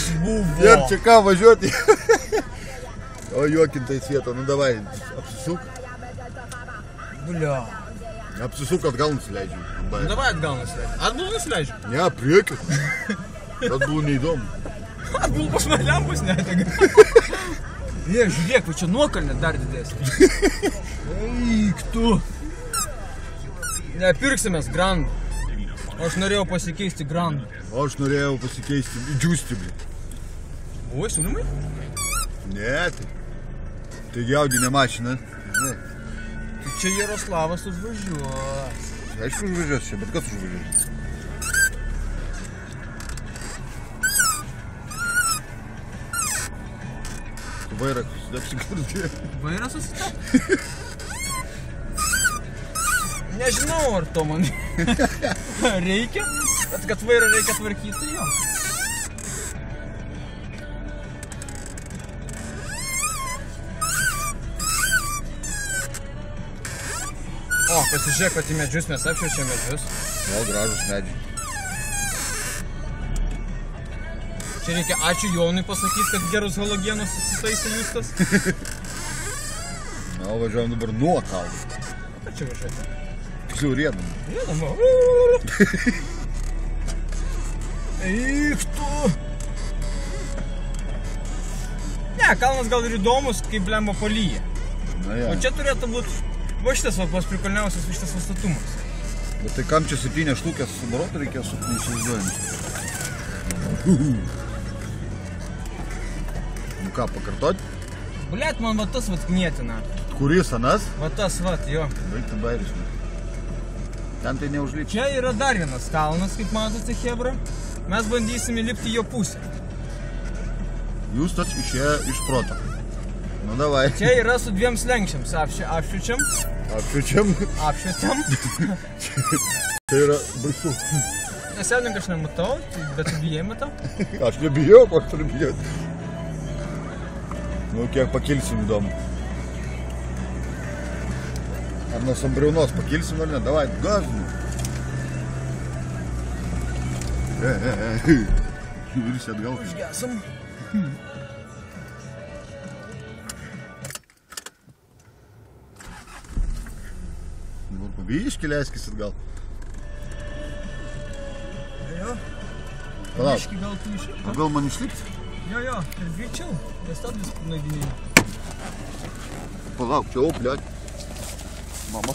kas buvo. Ir čia ką važiuoti. O juokintai vietą, nu davai, apsisuk. Blia. Apsisuk, atgal nusileidžiu. Nu davai atgal nusileidžiu. Atbul nusileidžiu. Ne, priekį. Atbul neįdomu. Atbul pas mane lempus netega. Jie, žiūrėk, va čia nuokalnė dar didesnė. Eik tu. Ne, pirksimės Grand. Aš norėjau pasikeisti Grand. O aš norėjau pasikeisti į džiūstiblį. O, siūlymai? Ne, tai jaudinė mašina. Žinai. Tai čia Jaroslavas užvažiuos. Aišku užvažiuos čia, bet kas užvažiuos? Vairą apsigirdė. Vairą susitap? Nežinau, ar to man reikia, bet kad vairą reikia tvarkyti, tai jo. O, pasižiūrėk, kad į medžius mes apšviečia medžius. Gal gražus medžiai. Čia reikia ačiū Jonui pasakyti, kad gerus halogenus susitaisė Justas. Na, važiuojam dabar nuo kalno. Ką čia važiuoti? Tiksliau riedam. Riedam, Eik tu! Ne, kalnas gal ir įdomus, kaip blemba palyja. O čia turėtų būti va šitas pas prikolniausias šitas statumas. Bet tai kam čia 7 štukės subaroti reikės su neįsivaizduojant? Nu ką, pakartot? Blet, man va tas vat knietina. Kuris anas? Va tas vat, jo. Baigti bairis. Ten tai neužlipti. Čia yra dar vienas kalnas, kaip matote, chebra. Mes bandysime lipti jo pusę. Jūs tas išėjo iš proto. Nu davai. Čia yra su 2 slenkščiams. Apšviečiam. Apšviečiam. Apšviečiam. Tai yra baisu. Neseniai aš nematau, bet tu bijai matau. Aš nebijau, ko aš turiu bijoti. Nu, kiek pakilsim įdomu. Ar nuo Sambriaunos pakilsim ar ne? Davai, gazinu. Virsi atgal. Užgesam. Biškį leiskis atgal. Jo. Palauk. Biškį gal tu išlipti? O gal man išlipti? Jo, ir greičiau. Nestabdys naidiniai. Palauk, čia, o, bliat. Mama.